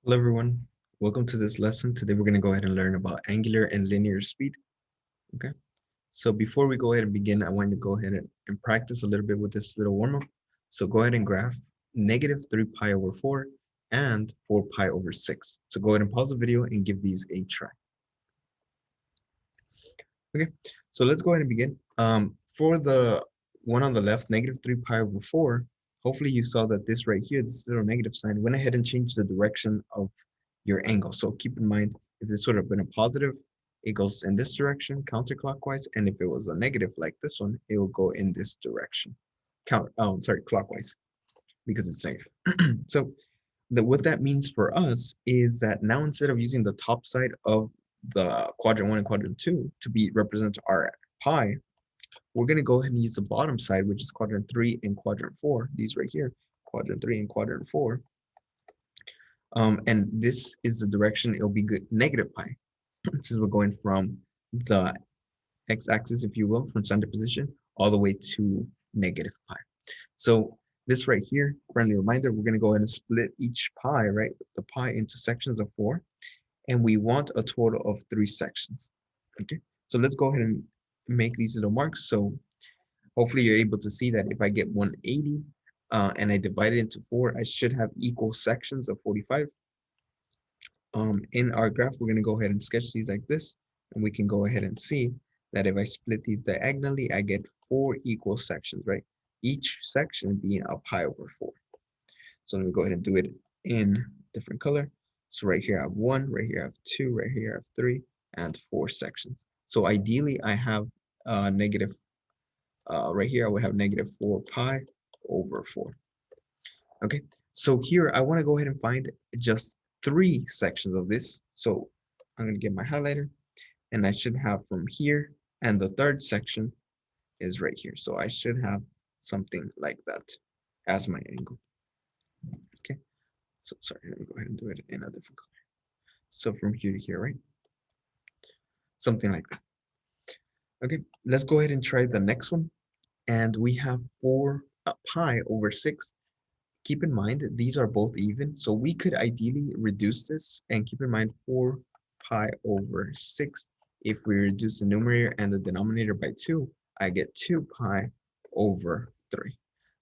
Hello everyone, welcome to this lesson. Today we're going to go ahead and learn about angular and linear speed. Okay, so before we go ahead and begin, I want to go ahead and practice a little bit with this little warm-up. So go ahead and graph negative 3 pi over 4 and 4 pi over 6. So go ahead and pause the video and give these a try. Okay, so let's go ahead and begin. For the one on the left, negative 3 pi over 4, hopefully you saw that this right here, this little negative sign, went ahead and changed the direction of your angle. So keep in mind, if this would have been a positive, it goes in this direction, counterclockwise, and if it was a negative like this one, it will go in this direction, clockwise, because it's negative. So what that means for us is that now instead of using the top side of the quadrant 1 and quadrant 2 to be represent our pi, we're going to go ahead and use the bottom side, which is quadrant 3 and quadrant 4, these right here, quadrant 3 and quadrant 4. And this is the direction it'll be good, negative pi, since we're going from the x-axis, if you will, from center position, all the way to negative pi. So this right here, friendly reminder, we're going to go ahead and split each pi, right, the pi into sections of 4, and we want a total of 3 sections. Okay, so let's go ahead and make these little marks. So hopefully you're able to see that if I get 180 and I divide it into 4, I should have equal sections of 45. In our graph, we're going to go ahead and sketch these like this, and we can go ahead and see that if I split these diagonally, I get 4 equal sections, right? Each section being a pi over 4. So let me go ahead and do it in different color. So right here I have 1, right here I have 2, right here I have 3, and 4 sections. So ideally I have negative, right here I would have negative 4 pi over 4. Okay, so here I want to go ahead and find just 3 sections of this. So I'm going to get my highlighter, and I should have from here, and the third section is right here. So I should have something like that as my angle. Okay, so sorry, let me go ahead and do it in a different color. So from here to here, right? Something like that. Okay, let's go ahead and try the next one. And we have 4 pi over 6. Keep in mind that these are both even, so we could ideally reduce this, and keep in mind 4 pi over 6. If we reduce the numerator and the denominator by 2, I get 2 pi over 3.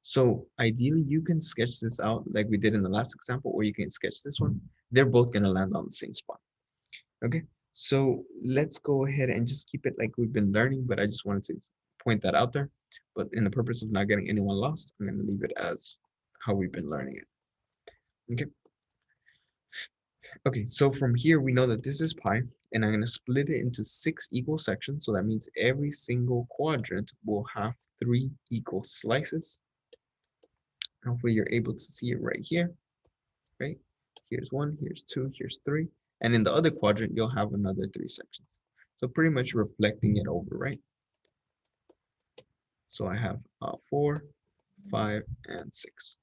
So ideally you can sketch this out like we did in the last example, or you can sketch this one. They're both going to land on the same spot. Okay, so let's go ahead and just keep it like we've been learning, but I just wanted to point that out there. But in the purpose of not getting anyone lost, I'm going to leave it as how we've been learning it. Okay. Okay, so from here we know that this is pi, and I'm going to split it into 6 equal sections. So that means every single quadrant will have 3 equal slices. Hopefully you're able to see it right here, right? Here's 1, here's 2, here's 3. And in the other quadrant, you'll have another 3 sections. So pretty much reflecting it over, right? So I have 4, 5, and 6.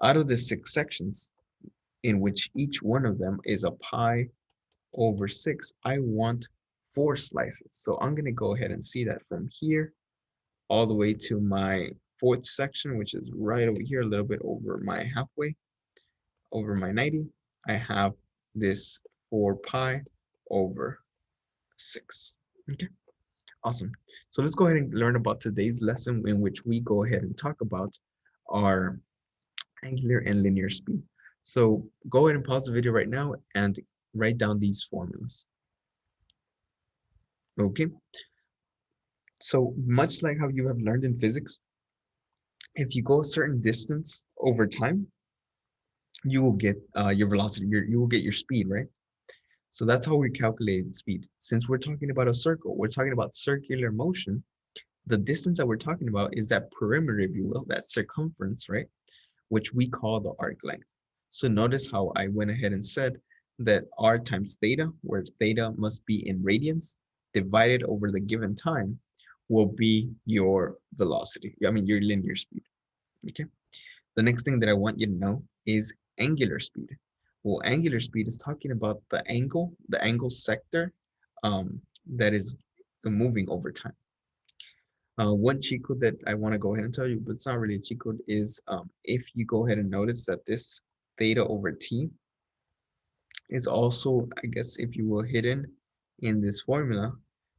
Out of the 6 sections, in which each one of them is a pi over 6, I want 4 slices. So I'm going to go ahead and see that from here all the way to my 4th section, which is right over here, a little bit over my halfway, over my 90. I have this 4 pi over 6. Okay, awesome. So let's go ahead and learn about today's lesson, in which we go ahead and talk about our angular and linear speed. So go ahead and pause the video right now and write down these formulas. Okay, so much like how you have learned in physics, if you go a certain distance over time, you will get your velocity, you will get your speed, right? So that's how we calculate speed. Since we're talking about a circle, we're talking about circular motion, the distance that we're talking about is that perimeter, if you will, that circumference, right? Which we call the arc length. So notice how I went ahead and said that r times theta, where theta must be in radians, divided over the given time, will be your velocity. I mean, your linear speed. Okay. The next thing that I want you to know is angular speed. Well, angular speed is talking about the angle sector that is moving over time. One cheat code that I want to go ahead and tell you, but it's not really a cheat code, is if you go ahead and notice that this theta over t is also, I guess, if you will, hidden in this formula.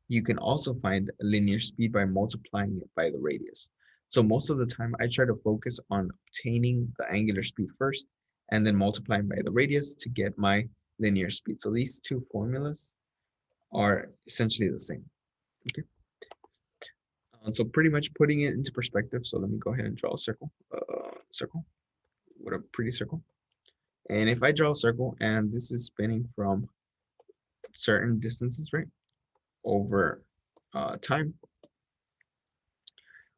You can also find linear speed by multiplying it by the radius. So most of the time, I try to focus on obtaining the angular speed first and then multiplying by the radius to get my linear speed. So these two formulas are essentially the same. Okay. So pretty much putting it into perspective. So let me go ahead and draw a circle. Circle. What a pretty circle. And if I draw a circle and this is spinning from certain distances, right, over time,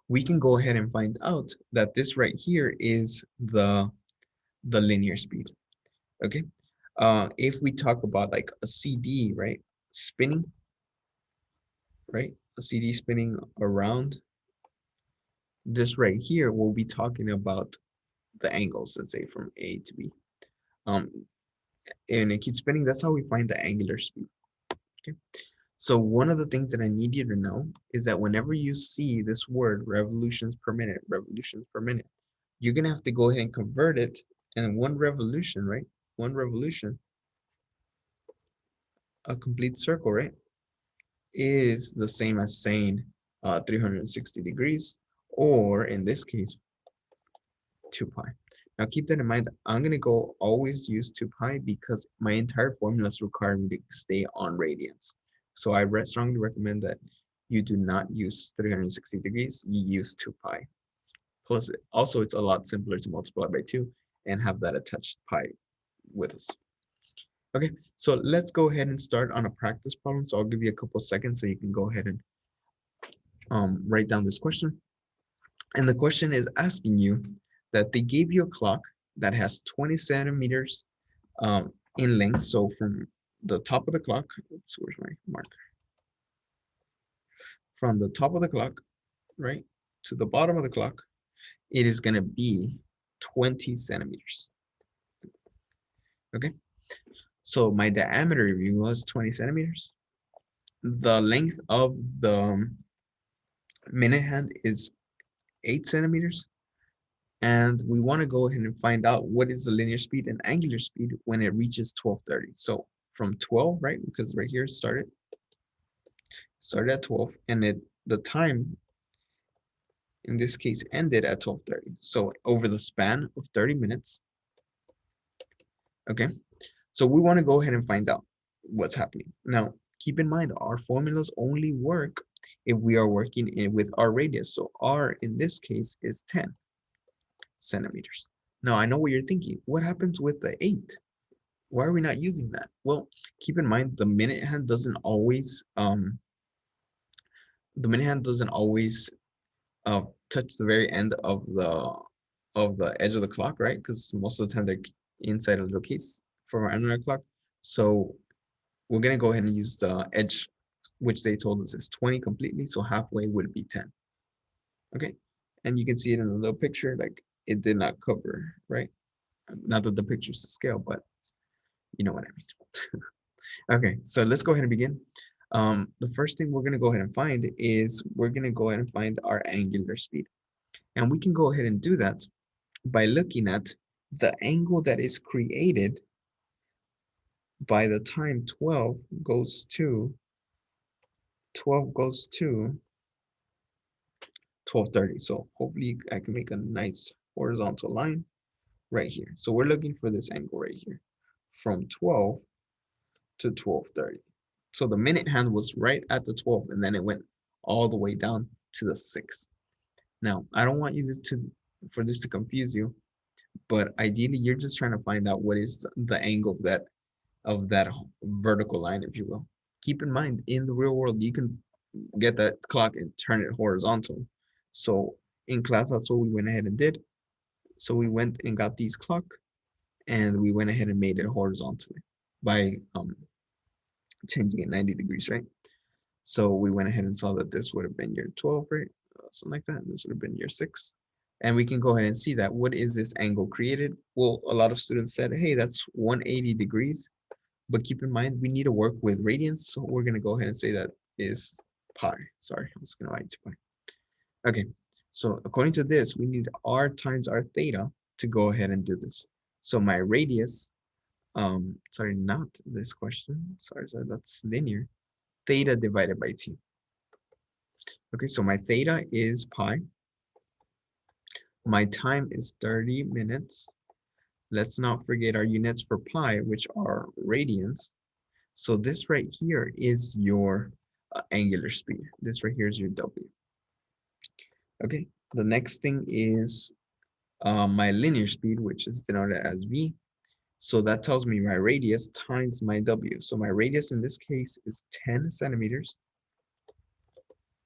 we can go ahead and find out that this right here is the linear speed. Okay. If we talk about like a CD, right, spinning, right, a CD spinning around this right here, we'll be talking about the angles, let's say from A to B. Um, and it keeps spinning. That's how we find the angular speed. Okay. So one of the things that I need you to know is that whenever you see this word revolutions per minute, you're gonna have to go ahead and convert it. And one revolution, right? One revolution, a complete circle, right, is the same as saying 360 degrees, or in this case, 2 pi. Now keep that in mind. I'm gonna go always use 2 pi because my entire formulas require me to stay on radians. So I strongly recommend that you do not use 360 degrees, you use 2 pi. Plus, also it's a lot simpler to multiply by 2 and have that attached pi with us. Okay, so let's go ahead and start on a practice problem. So I'll give you a couple seconds so you can go ahead and write down this question. And the question is asking you that they gave you a clock that has 20 centimeters in length. So from the top of the clock, oops, where's my marker? From the top of the clock, right, to the bottom of the clock, it is going to be 20 centimeters. Okay, so my diameter was 20 centimeters. The length of the minute hand is 8 centimeters. And we want to go ahead and find out what is the linear speed and angular speed when it reaches 1230. So from 12, right, because right here started at 12, and the time in this case ended at 1230. So over the span of 30 minutes, okay, so we want to go ahead and find out what's happening. Now, keep in mind, our formulas only work if we are working with our radius. So r in this case is 10 centimeters. Now, I know what you're thinking. What happens with the 8? Why are we not using that? Well, keep in mind the minute hand doesn't always touch the very end of the edge of the clock, right? Because most of the time they're inside a little case for our analog clock. So we're gonna go ahead and use the edge, which they told us is 20 completely. So halfway would be 10. Okay, and you can see it in the little picture, like it did not cover, right? Not that the picture's to scale, but you know what I mean. Okay, so let's go ahead and begin. The first thing we're going to go ahead and find is we're going to go ahead and find our angular speed. And we can go ahead and do that by looking at the angle that is created by the time 12 goes to 1230. So hopefully I can make a nice horizontal line right here. So we're looking for this angle right here from 12 to 1230. So the minute hand was right at the 12, and then it went all the way down to the 6. Now, I don't want you for this to confuse you, but ideally you're just trying to find out what is the angle of that vertical line, if you will. Keep in mind, in the real world, you can get that clock and turn it horizontal. So in class, that's what we went ahead and did. So we went and got these clock, and we went ahead and made it horizontally by changing it 90 degrees, right? So we went ahead and saw that this would have been year 12, right? Something like that. This would have been year 6. And we can go ahead and see that. What is this angle created? Well, a lot of students said, hey, that's 180 degrees. But keep in mind, we need to work with radians. So we're going to go ahead and say that is pi. Sorry, I'm just going to write 2 pi. Okay, so according to this, we need r times r theta to go ahead and do this. So my radius sorry, not this question. Sorry, that's linear. Theta divided by t. Okay, so my theta is pi. My time is 30 minutes. Let's not forget our units for pi, which are radians. So this right here is your angular speed. This right here is your W. Okay, the next thing is my linear speed, which is denoted as V. So that tells me my radius times my W. So my radius in this case is 10 centimeters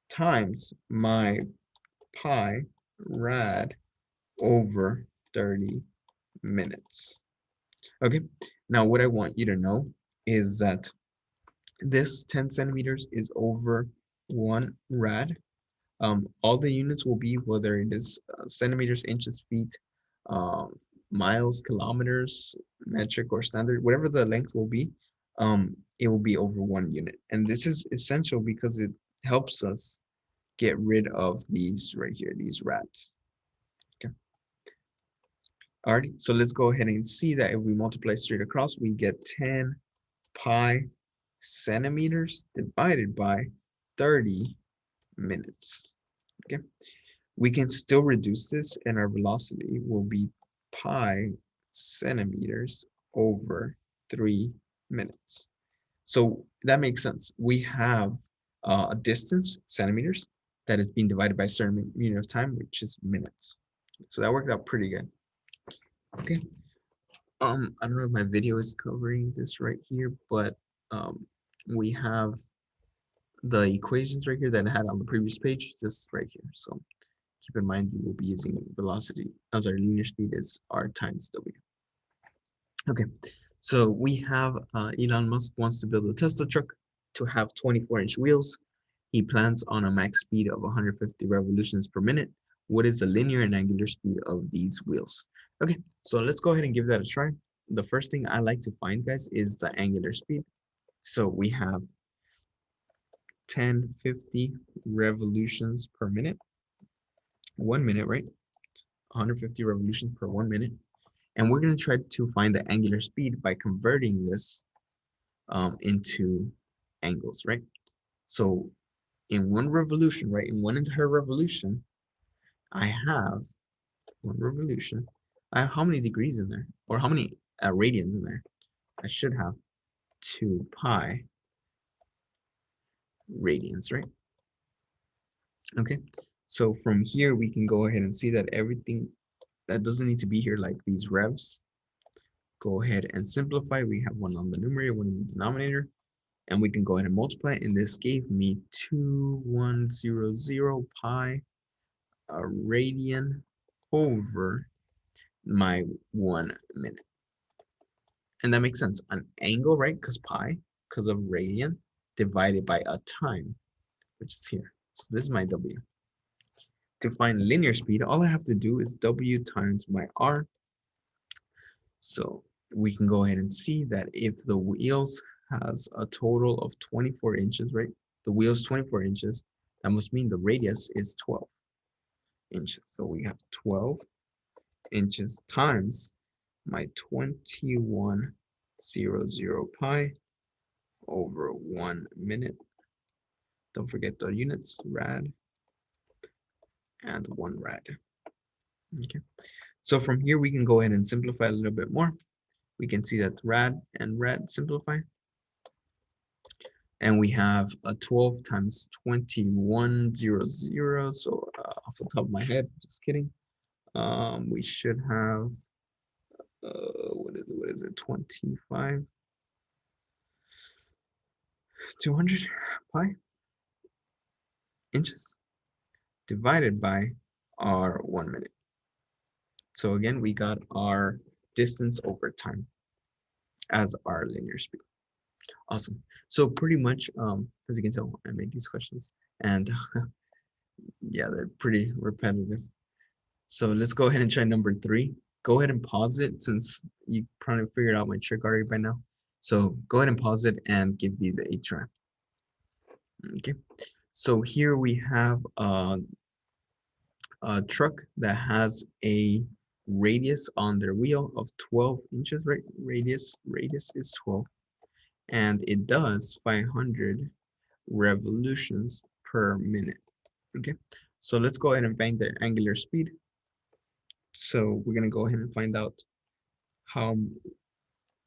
times my pi rad over 30 minutes. Okay, now what I want you to know is that this 10 centimeters is over 1 rad. All the units will be whether it is centimeters, inches, feet, miles, kilometers, metric, or standard, whatever the length will be, it will be over 1 unit. And this is essential because it helps us get rid of these right here, these rads. Okay. Alrighty, so let's go ahead and see that if we multiply straight across, we get 10 pi centimeters divided by 30 minutes. Okay, we can still reduce this, and our velocity will be pi centimeters over 3 minutes. So that makes sense. We have a distance, centimeters, that is being divided by a certain unit of time, which is minutes. So that worked out pretty good. Okay. I don't know if my video is covering this right here, but we have the equations right here that I had on the previous page, just right here. So keep in mind you will be using velocity. I'm sorry, linear speed is r times w. Okay, so we have Elon Musk wants to build a Tesla truck to have 24-inch wheels. He plans on a max speed of 150 revolutions per minute. What is the linear and angular speed of these wheels? Okay, so let's go ahead and give that a try. The first thing I like to find, guys, is the angular speed. So we have 1050 revolutions per minute. 1 minute, right? 150 revolutions per 1 minute. And we're going to try to find the angular speed by converting this into angles, right? So in one revolution, right, in one entire revolution, I have one revolution. I have how many degrees in there? Or how many radians in there? I should have 2 pi radians, right? Okay, so from here we can go ahead and see that everything that doesn't need to be here, like these revs, go ahead and simplify. We have one on the numerator, one in the denominator, and we can go ahead and multiply. And this gave me 2100 pi radian over my 1 minute. And that makes sense. An angle, right? Because pi, because of radian, divided by a time, which is here. So this is my W. To find linear speed, all I have to do is W times my R. So we can go ahead and see that if the wheels has a total of 24 inches, right? The wheel's 24 inches, that must mean the radius is 12 inches. So we have 12 inches times my 2100 pi over 1 minute. Don't forget the units, rad and 1 rad. Okay, so from here we can go ahead and simplify a little bit more. We can see that rad and rad simplify. And we have a 12 times 2100. So off the top of my head, just kidding. We should have, what is it, 25, 200 pi inches divided by our 1 minute. So again, we got our distance over time as our linear speed. Awesome. So pretty much, as you can tell, I made these questions, and yeah, they're pretty repetitive. So let's go ahead and try number 3. Go ahead and pause it since you probably figured out my trick already by now. So go ahead and pause it and give these a try. Okay. So here we have a truck that has a radius on their wheel of 12 inches, right? Radius is 12, and it does 500 revolutions per minute. Okay, so let's go ahead and find the angular speed. So we're gonna go ahead and find out how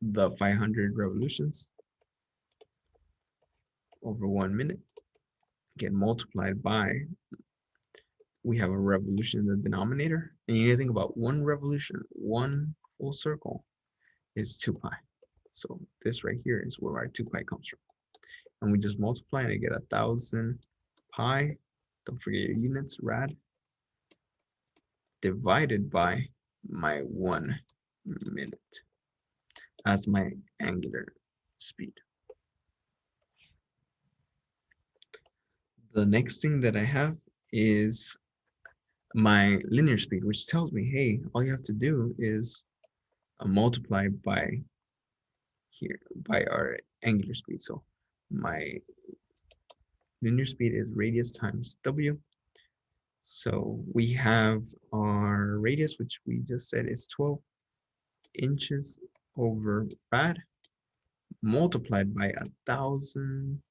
the 500 revolutions over 1 minute get multiplied by, we have a revolution in the denominator, and you need to think about one revolution, one full circle is 2 pi. So this right here is where our 2 pi comes from. And we just multiply and I get 1,000 pi, don't forget your units, rad, divided by my 1 minute as my angular speed. The next thing that I have is my linear speed, which tells me, hey, all you have to do is multiply by here, by our angular speed. So my linear speed is radius times w. So we have our radius, which we just said is 12 inches over rad, multiplied by 1,000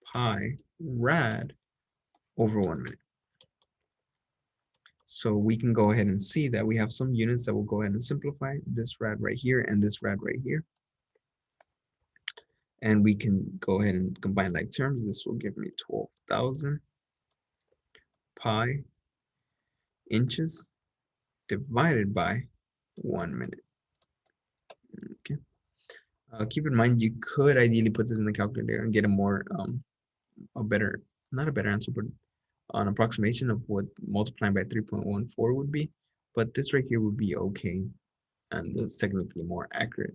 pi rad over 1 minute. So we can go ahead and see that we have some units that will go ahead and simplify this rad right here and this rad right here. And we can go ahead and combine like terms. This will give me 12,000 pi inches divided by 1 minute. Okay. Keep in mind, you could ideally put this in the calculator and get a more, a better, not a better answer, but an approximation of what multiplying by 3.14 would be. But this right here would be okay, and it's technically more accurate.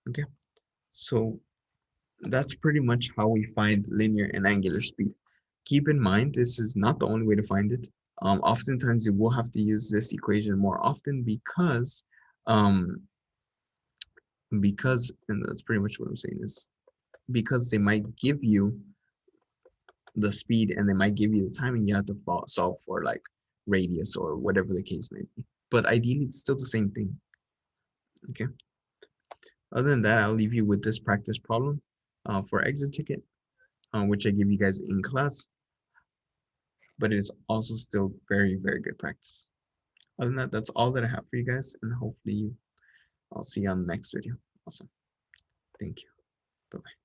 Okay, so that's pretty much how we find linear and angular speed. Keep in mind, this is not the only way to find it. Oftentimes you will have to use this equation more often because, and that's pretty much what I'm saying is, because they might give you the speed and they might give you the time and you have to solve for like radius or whatever the case may be. But ideally, it's still the same thing. Okay. Other than that, I'll leave you with this practice problem for exit ticket, which I give you guys in class, but it is also still very, very good practice. Other than that, that's all that I have for you guys, and hopefully I'll see you on the next video. Awesome. Thank you. Bye-bye.